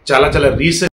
చాలా చాలా రీసెర్చ్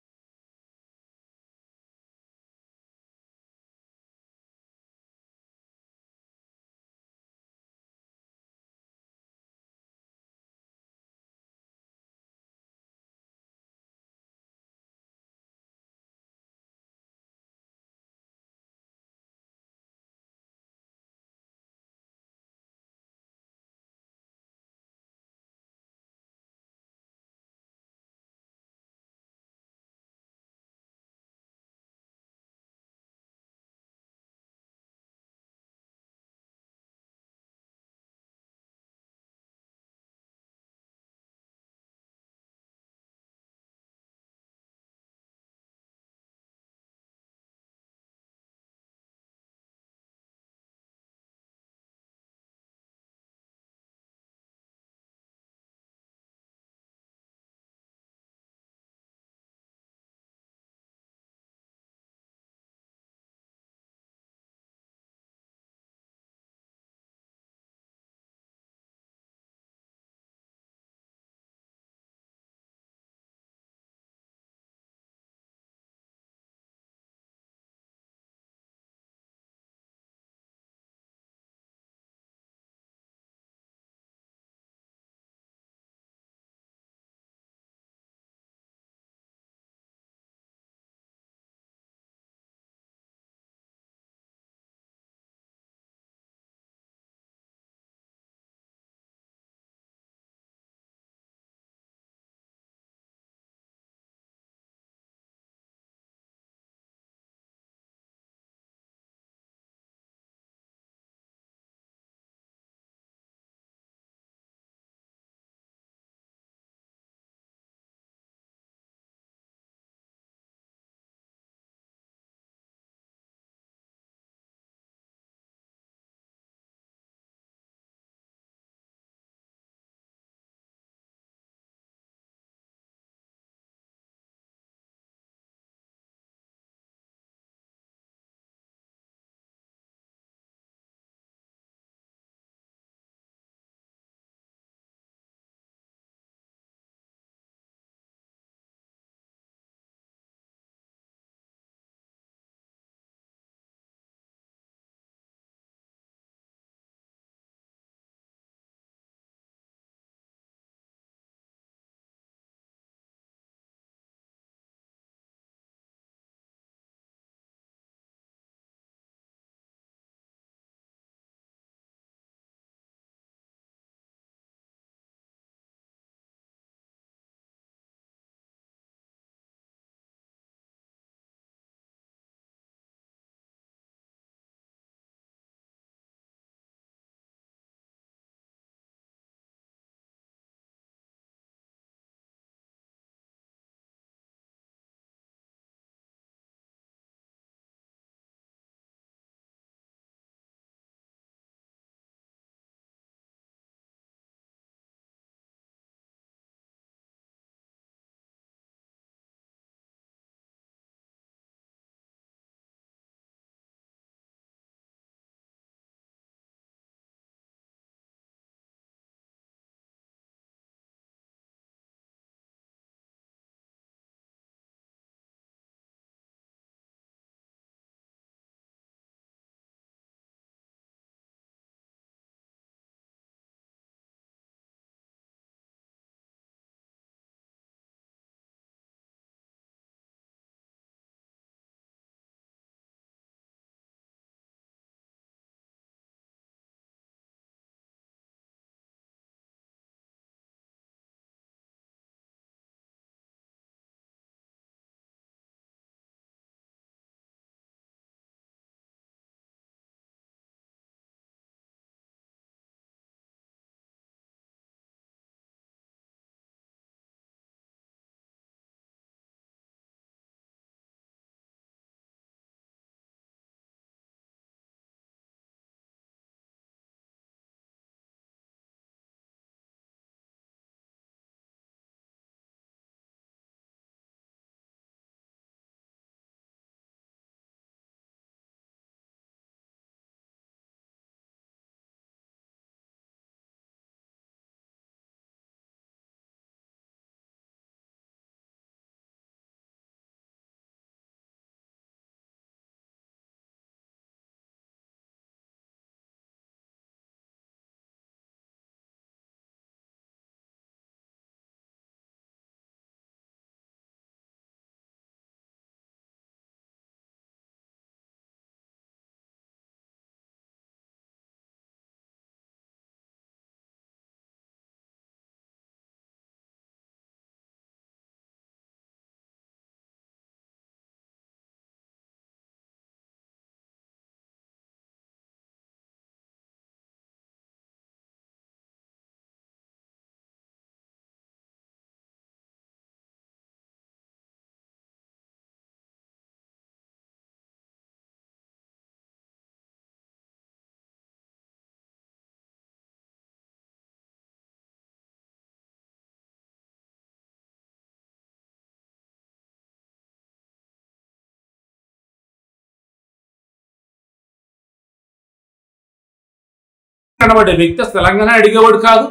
అనబడే వ్యక్తి తెలంగాణ అడిగేవాడు కాదు.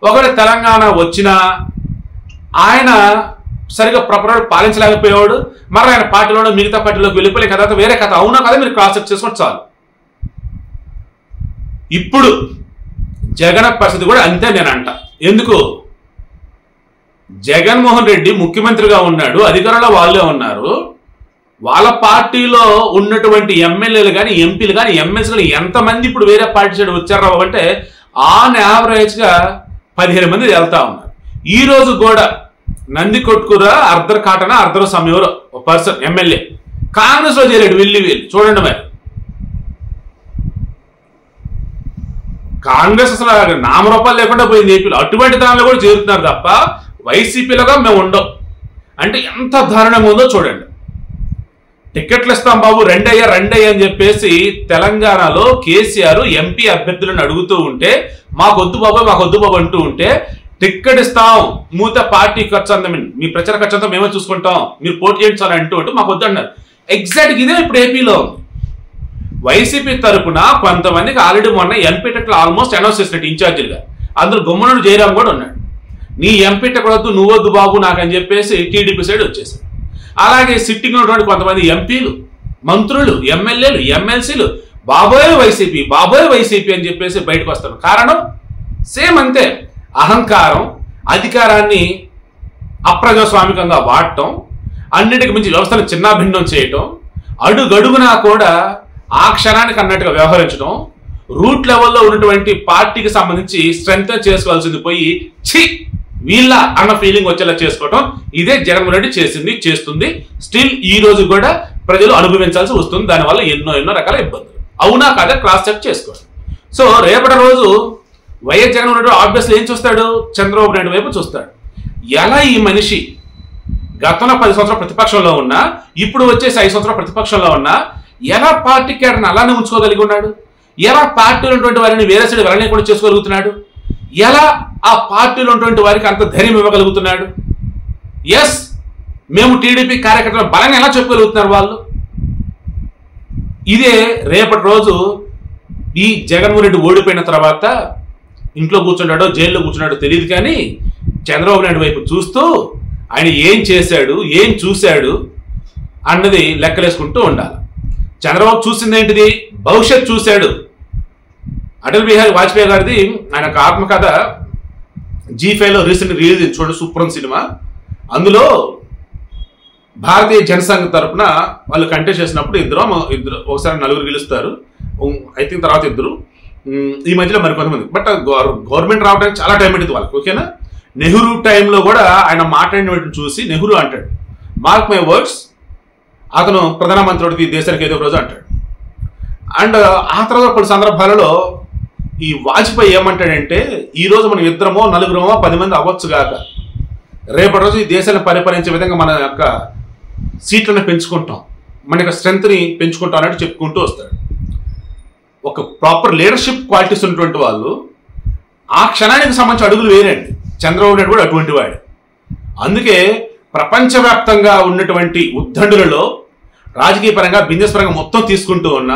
ఒకవేళ తెలంగాణ వచ్చినా ఆయన సరిగా ప్రాపర్గా పాలించలేకపోయేవాడు. మరి ఆయన పార్టీలో మిగతా పార్టీలోకి వెళ్ళిపోలే కదా, వేరే కథ. అవునా కదా, మీరు క్రాస్ చెక్ చేసుకుంటే చాలు. ఇప్పుడు జగన్ పరిస్థితి కూడా అంతే నేను అంట. ఎందుకు? జగన్మోహన్ రెడ్డి ముఖ్యమంత్రిగా ఉన్నాడు, అధికారంలో వాళ్ళే ఉన్నారు. వాళ్ళ పార్టీలో ఉన్నటువంటి ఎమ్మెల్యేలు కానీ ఎంపీలు కానీ ఎమ్మెల్సీలు ఎంతమంది ఇప్పుడు వేరే పార్టీ సైడ్ వచ్చారా అంటే ఆన్ యావరేజ్గా 15 మంది వెళ్తా ఉన్నారు. ఈ రోజు కూడా నంది కొట్టుకుర అర్ధర్ కాటన అర్ధర్ సమయంలో ఒక పర్సన్ ఎమ్మెల్యే కాంగ్రెస్ లో చేరాడు. వీళ్ళు చూడండి, మరి కాంగ్రెస్ అసలు నామరూపాలు లేకుండా పోయింది ఏపీలో. అటువంటి దానిలో కూడా చేరుతున్నారు తప్ప వైసీపీలుగా మేము ఉండవు. అంటే ఎంత దారుణంగా ఉందో చూడండి. టికెట్లు ఇస్తాం బాబు, రెండయ్యా అని చెప్పేసి తెలంగాణలో కేసీఆర్ ఎంపీ అభ్యర్థులను అడుగుతూ ఉంటే మాకొద్దు బాబు అంటూ ఉంటే, టికెట్ ఇస్తాం మూత పార్టీ ఖర్చు అంతా మీ ప్రచార ఖర్చు అంతా మేమే చూసుకుంటాం, మీరు పోటీ చేయించాలని అంటూ మాకు వద్దు అన్నారు. ఎగ్జాక్ట్ ఇదే ఇప్పుడు ఏపీలో వైసీపీ తరఫున కొంతమందికి ఆల్రెడీ మొన్న ఎంపీ టికెట్లు ఆల్మోస్ట్ అనౌన్స్ చేసినట్టు ఇన్ఛార్జీలుగా. అందులో గుమ్మనూరు జయరాం కూడా ఉన్నాడు. నీ ఎంపీ టికెట్ వద్దు, నువ్వొద్దు బాబు నాకు అని చెప్పేసి టీడీపీ సైడ్ వచ్చేసారు. అలాగే సిట్టింగ్ ఉన్నటువంటి కొంతమంది ఎంపీలు, మంత్రులు, ఎమ్మెల్యేలు, ఎమ్మెల్సీలు బాబోయ్ వైసీపీ అని చెప్పేసి బయటకు వస్తారు. కారణం సేమ్ అంతే, అహంకారం, అధికారాన్ని అప్రజాస్వామికంగా వాడటం, అన్నిటికి మించి వ్యవస్థను చిన్నాభిన్నం చేయటం, అడుగడుగునా కూడా ఆ క్షణానికి అన్నట్టుగా వ్యవహరించడం, రూట్ లెవెల్లో ఉన్నటువంటి పార్టీకి సంబంధించి స్ట్రెంత్ చేసుకోవాల్సింది పోయి ఛీ వీళ్ళ అన్న ఫీలింగ్ వచ్చేలా చేసుకోవటం, ఇదే జగన్మోహన్ రెడ్డి చేస్తుంది. స్టిల్ ఈ రోజు కూడా ప్రజలు అనుభవించాల్సి వస్తుంది. దానివల్ల ఎన్నో రకాల ఇబ్బందులు. అవునా కాదా క్రాస్ చెక్ చేసుకోండి. సో రేపటి రోజు వైఎస్ జగన్మోహన్ రెడ్డి ఆబ్వియస్లీ ఏం చూస్తాడు? చంద్రబాబు నాయుడు వైపు చూస్తాడు. ఎలా ఈ మనిషి గతంలో 10 సంవత్సరాలు ప్రతిపక్షంలో ఉన్నా, ఇప్పుడు వచ్చేసి 5 సంవత్సరాలు ప్రతిపక్షంలో ఉన్నా, ఎలా పార్టీ కేడర్ని అలానే ఉంచుకోగలిగి ఉన్నాడు? ఎలా పార్టీలో ఉన్నటువంటి వారిని వేరే సైడ్ వెళ్ళలేకుండా చేసుకోగలుగుతున్నాడు? ఎలా ఆ పార్టీలో ఉన్నటువంటి వారికి అంత ధైర్యం ఇవ్వగలుగుతున్నాడు? ఎస్, మేము టీడీపీ కార్యకర్తలు బలంగా ఎలా చెప్పగలుగుతున్నారు వాళ్ళు? ఇదే రేపటి రోజు ఈ జగన్మోహన్ రెడ్డి ఓడిపోయిన తర్వాత ఇంట్లో కూర్చున్నాడో జైల్లో కూర్చున్నాడో తెలియదు, కానీ చంద్రబాబు నాయుడు వైపు చూస్తూ ఆయన ఏం చేశాడు, ఏం చూశాడు అన్నది లెక్కలేసుకుంటూ ఉండాలి. చంద్రబాబు చూసింది ఏంటిది? భవిష్యత్ చూశాడు. అటల్ బిహారీ వాజ్పేయి గారిది ఆయన ఒక ఆత్మకథ G5లో రీసెంట్ రిలీజ్ చూడండి, సూపర్ సినిమా. అందులో భారతీయ జనసంఘ్ తరఫున వాళ్ళు కంటెస్ట్ చేసినప్పుడు ఇద్దరు ఒకసారి 4 గెలుస్తారు, ఐ థింక్ తర్వాత ఇద్దరు, ఈ మధ్యలో మరి కొంతమంది. బట్ గవర్నమెంట్ రావడానికి చాలా టైం పట్టింది వాళ్ళకి. ఓకేనా? నెహ్రూ టైంలో కూడా ఆయన మాట్లాడిన చూసి నెహ్రూ అంటాడు, మార్క్ మై వర్డ్స్, అతను ప్రధానమంత్రి దేశానికి ఏదో రోజు అంటాడు. అండ్ ఆ తర్వాత కొన్ని సందర్భాలలో ఈ వాజ్పేయి ఏమంటాడంటే, ఈరోజు మనం 2 4 10 మంది అవ్వచ్చుగాక, రేపటి రోజు ఈ దేశాన్ని పరిపాలించే విధంగా మన యొక్క సీట్లను పెంచుకుంటాం, మన యొక్క స్ట్రెంత్ని పెంచుకుంటాం అన్నట్టు చెప్పుకుంటూ వస్తాడు. ఒక ప్రాపర్ లీడర్షిప్ క్వాలిటీస్ ఉన్నటువంటి వాళ్ళు ఆ క్షణానికి సంబంధించి అడుగులు వేరండి. చంద్రబాబు నాయుడు కూడా అటువంటి వాడు. అందుకే ప్రపంచవ్యాప్తంగా ఉన్నటువంటి ఉద్దండులలో రాజకీయ పరంగా, బిజినెస్ పరంగా మొత్తం తీసుకుంటూ ఉన్న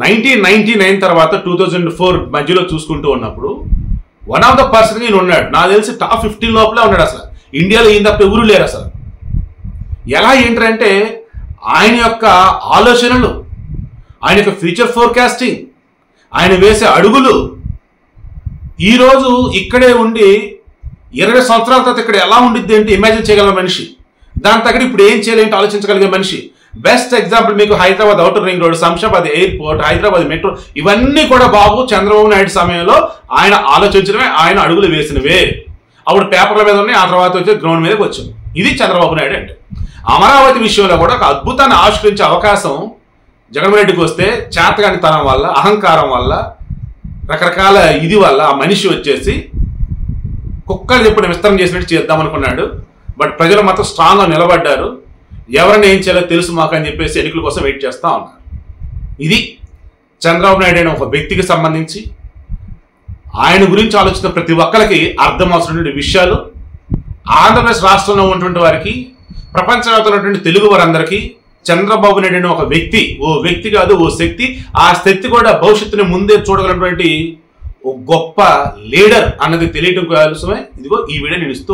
1999 తర్వాత 2004 మధ్యలో చూసుకుంటూ ఉన్నప్పుడు వన్ ఆఫ్ ద పర్సన్ ఈయన ఉన్నాడు. నాకు తెలిసి టాప్ 15 లోపలే ఉన్నాడు. అసలు ఇండియాలో ఈయన తప్ప ఎవరూ లేరు. అసలు ఎలా ఏంటంటే ఆయన యొక్క ఆలోచనలు, ఆయన యొక్క ఫ్యూచర్ ఫోర్కాస్టింగ్, ఆయన వేసే అడుగులు, ఈరోజు ఇక్కడే ఉండి 20 సంవత్సరాల తర్వాత ఇక్కడ ఎలా ఉండిద్ది అంటే ఇమాజిన్ చేయగల మనిషి, దాని తగ్గ ఇప్పుడు ఏం చేయాలంటే ఆలోచించగలిగే మనిషి. బెస్ట్ ఎగ్జాంపుల్ మీకు Hyderabad outer ring road, Shamshabad airport, Hyderabad metro, ఇవన్నీ కూడా బాబు చంద్రబాబు నాయుడు సమయంలో ఆయన ఆలోచించడమే, ఆయన అడుగులు వేసినవే. అప్పుడు పేపర్ల మీద ఉన్నాయి, ఆ తర్వాత వచ్చి గ్రౌండ్ మీదకి వచ్చింది. ఇది చంద్రబాబు నాయుడు అంటే. అమరావతి విషయంలో కూడా ఒక అద్భుతాన్ని ఆవిష్కరించే అవకాశం జగన్మోహన్ రెడ్డికి వస్తే చేతగానితనం వల్ల, అహంకారం వల్ల, రకరకాల ఇది వల్ల ఆ మనిషి వచ్చేసి కుక్కలు చెప్పిన విస్తరణ చేసినట్టు చేద్దామనుకున్నాడు. బట్ ప్రజలు మాత్రం స్ట్రాంగ్గా నిలబడ్డారు. ఎవరిని ఏం చేయాలో తెలుసు మాకు అని చెప్పేసి ఎన్నికల కోసం వెయిట్ చేస్తూ ఉన్నారు. ఇది చంద్రబాబు నాయుడు అయిన ఒక వ్యక్తికి సంబంధించి ఆయన గురించి ఆలోచిస్తున్న ప్రతి ఒక్కరికి అర్థం అవసరమైన విషయాలు. ఆంధ్రప్రదేశ్ రాష్ట్రంలో ఉన్నటువంటి వారికి, ప్రపంచవ్యాప్తంగా ఉన్నటువంటి తెలుగు వారందరికీ చంద్రబాబు నాయుడు అనే ఒక వ్యక్తి, ఓ వ్యక్తి కాదు ఓ శక్తి, ఆ శక్తి కూడా భవిష్యత్తుని ముందే చూడగలటువంటి ఓ గొప్ప లీడర్ అన్నది తెలియటం కోసమే ఇదిగో ఈ వీడియో నేను ఇస్తూ